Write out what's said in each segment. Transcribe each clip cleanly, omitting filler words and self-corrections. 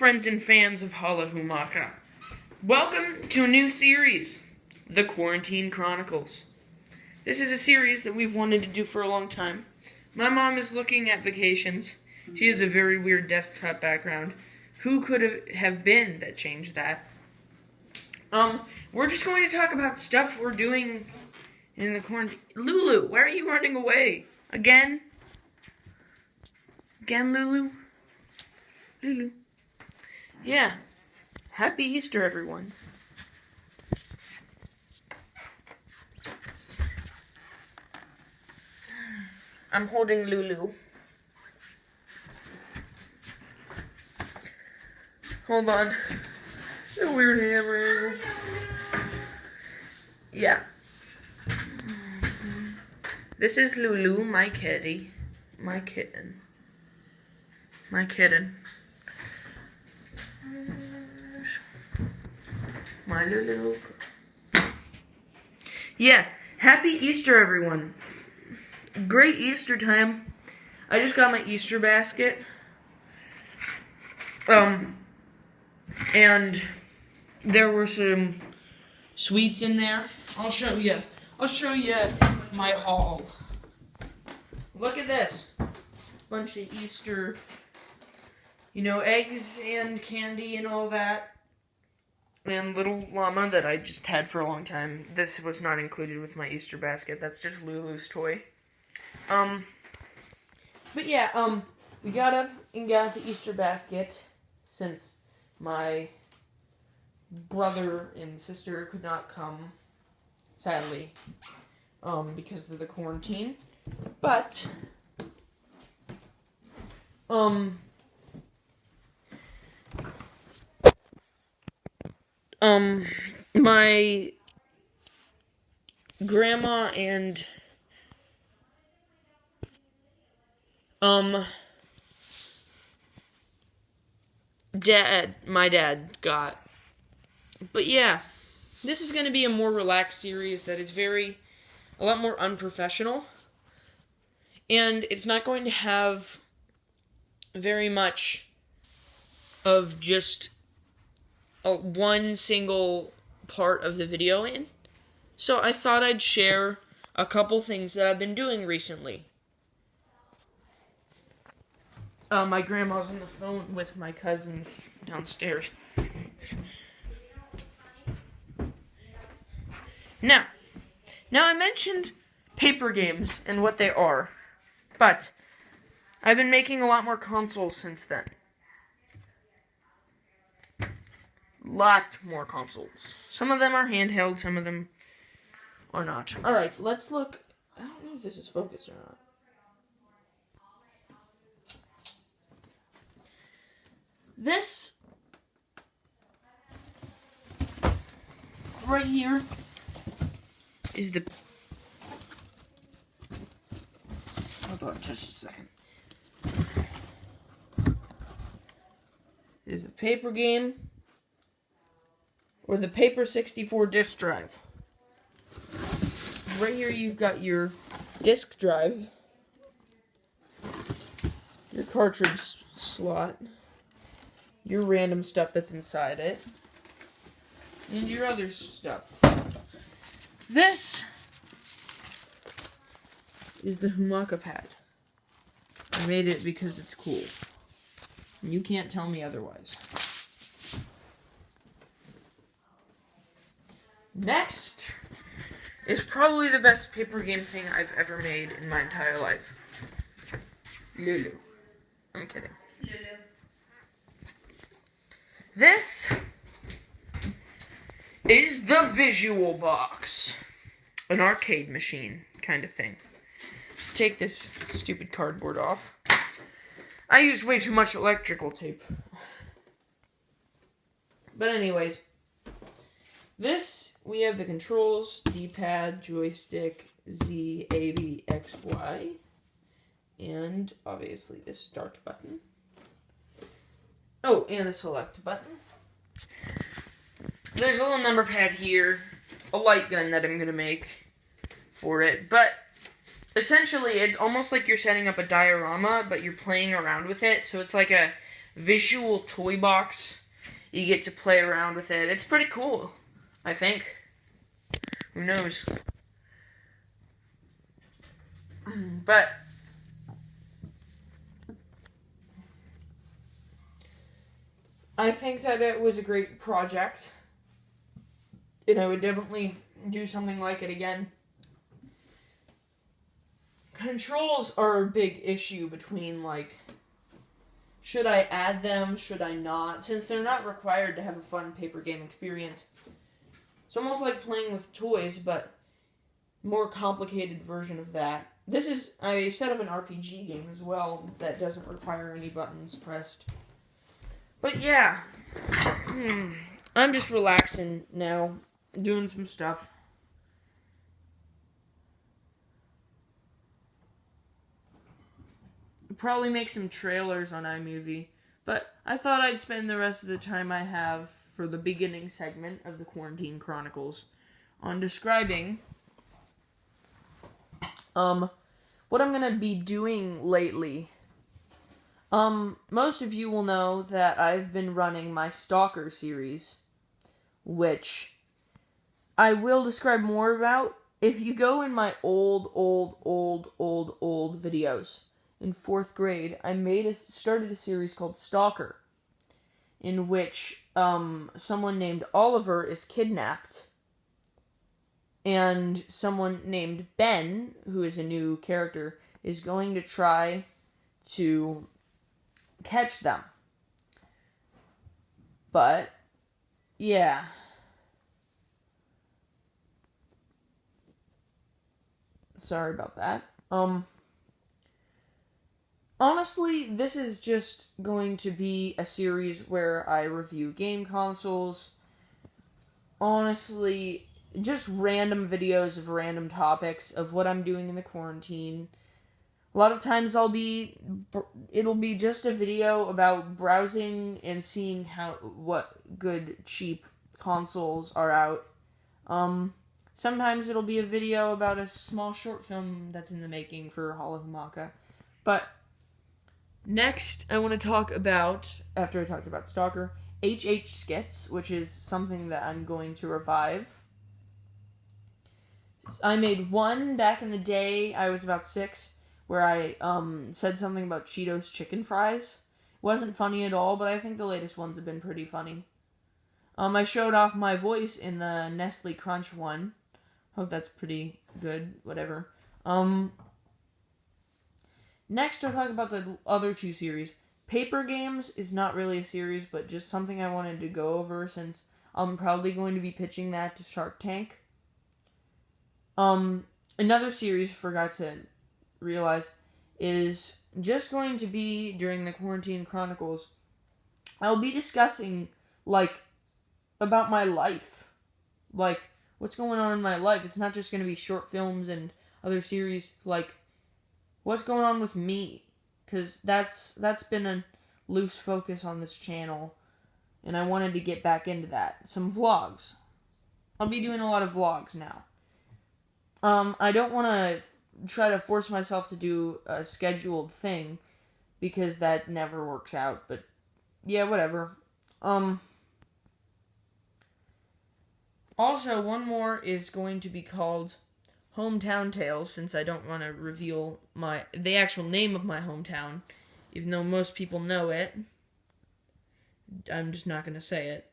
friends and fans of Hala Humaka. Welcome to a new series, The Quarantine Chronicles. This is a series that we've wanted to do for a long time. My mom is looking at vacations. She has a very weird desktop background. Who could have been that changed that? We're just going to talk about stuff we're doing in the quarantine. Lulu, why are you running away? Again? Again, Lulu? Lulu. Yeah. Happy Easter, everyone. I'm holding Lulu. Hold on. A weird hammering. Yeah. This is Lulu, my kitty. My kitten. My kitten. My Lulu. Yeah. Happy Easter, everyone. Great Easter time. I just got my Easter basket. And there were some sweets in there. I'll show you my haul. Look at this. Bunch of Easter, eggs and candy and all that. And little llama that I just had for a long time. This was not included with my Easter basket. That's just Lulu's toy. But yeah, we got up and got the Easter basket since my brother and sister could not come, sadly, because of the quarantine. But, my grandma and, my dad got. But yeah, this is going to be a more relaxed series that is a lot more unprofessional. And it's not going to have very much of just one single part of the video in. So I thought I'd share a couple things that I've been doing recently. My grandma's on the phone with my cousins downstairs. Now I mentioned paper games and what they are, but I've been making a lot more consoles since then. Lot more consoles. Some of them are handheld, some of them are not. Alright, let's look. I don't know if this is focused or not. This right here is the... Hold on just a second. Is the paper game or the Paper 64 disk drive. Right here you've got your disk drive, your cartridge slot, your random stuff that's inside it, and your other stuff. This is the Humaka pad. I made it because it's cool. You can't tell me otherwise. Next is probably the best paper game thing I've ever made in my entire life. Lulu. I'm kidding. Lulu. This is the Visual Box. An arcade machine kind of thing. Let's take this stupid cardboard off. I used way too much electrical tape. But anyways, this, we have the controls, D-pad, joystick, Z, A, B, X, Y, and obviously the start button. Oh, and a select button. There's a little number pad here, a light gun that I'm going to make for it, but essentially it's almost like you're setting up a diorama, but you're playing around with it, so it's like a visual toy box. You get to play around with it. It's pretty cool, I think. Who knows? But I think that it was a great project. And I would definitely do something like it again. Controls are a big issue between, like, should I add them, should I not? Since they're not required to have a fun paper game experience. It's almost like playing with toys, but more complicated version of that. I set up an RPG game as well that doesn't require any buttons pressed. But yeah, I'm just relaxing now, doing some stuff. Probably make some trailers on iMovie, but I thought I'd spend the rest of the time I have for the beginning segment of the Quarantine Chronicles on describing what I'm gonna be doing lately. Most of you will know that I've been running my Stalker series, which I will describe more about if you go in my old videos. In 4th grade, I started a series called Stalker, in which someone named Oliver is kidnapped, and someone named Ben, who is a new character, is going to try to catch them. But, yeah. Sorry about that. Honestly, this is just going to be a series where I review game consoles. Honestly, just random videos of random topics of what I'm doing in the quarantine. A lot of times it'll be just a video about browsing and seeing what good cheap consoles are out. Sometimes it'll be a video about a small short film that's in the making for Halahumaka. But next, I want to talk about, after I talked about Stalker, HH Skits, which is something that I'm going to revive. I made one back in the day, I was about 6, where I said something about Cheetos chicken fries. It wasn't funny at all, but I think the latest ones have been pretty funny. I showed off my voice in the Nestle Crunch one. Hope that's pretty good, whatever. Next, I'll talk about the other 2 series. Paper Games is not really a series, but just something I wanted to go over since I'm probably going to be pitching that to Shark Tank. Another series I forgot to realize is just going to be during the Quarantine Chronicles. I'll be discussing, about my life. What's going on in my life. It's not just going to be short films and other series, what's going on with me? Because that's been a loose focus on this channel, and I wanted to get back into that. Some vlogs. I'll be doing a lot of vlogs now. I don't want to try to force myself to do a scheduled thing, because that never works out, but yeah, whatever. Also, one more is going to be called Hometown Tales, since I don't want to reveal the actual name of my hometown, even though most people know it. I'm just not going to say it.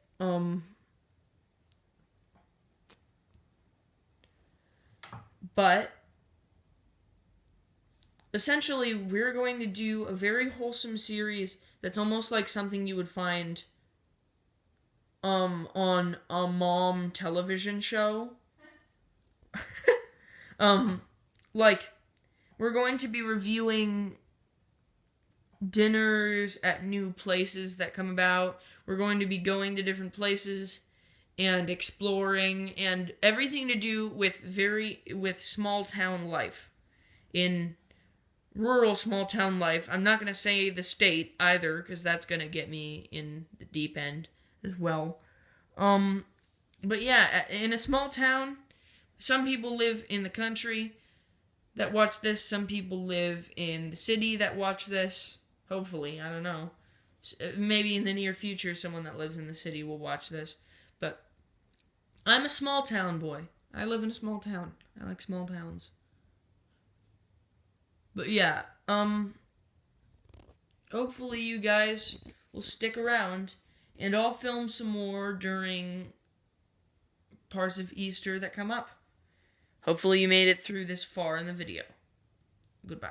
But essentially, we're going to do a very wholesome series that's almost like something you would find on a mom television show. We're going to be reviewing dinners at new places that come about. We're going to be going to different places and exploring and everything to do with small town life. In rural small town life. I'm not going to say the state either, because that's going to get me in the deep end as well. But yeah, in a small town, some people live in the country that watch this. Some people live in the city that watch this. Hopefully, I don't know. Maybe in the near future, someone that lives in the city will watch this. But I'm a small town boy. I live in a small town. I like small towns. But yeah, hopefully you guys will stick around, and I'll film some more during parts of Easter that come up. Hopefully you made it through this far in the video. Goodbye.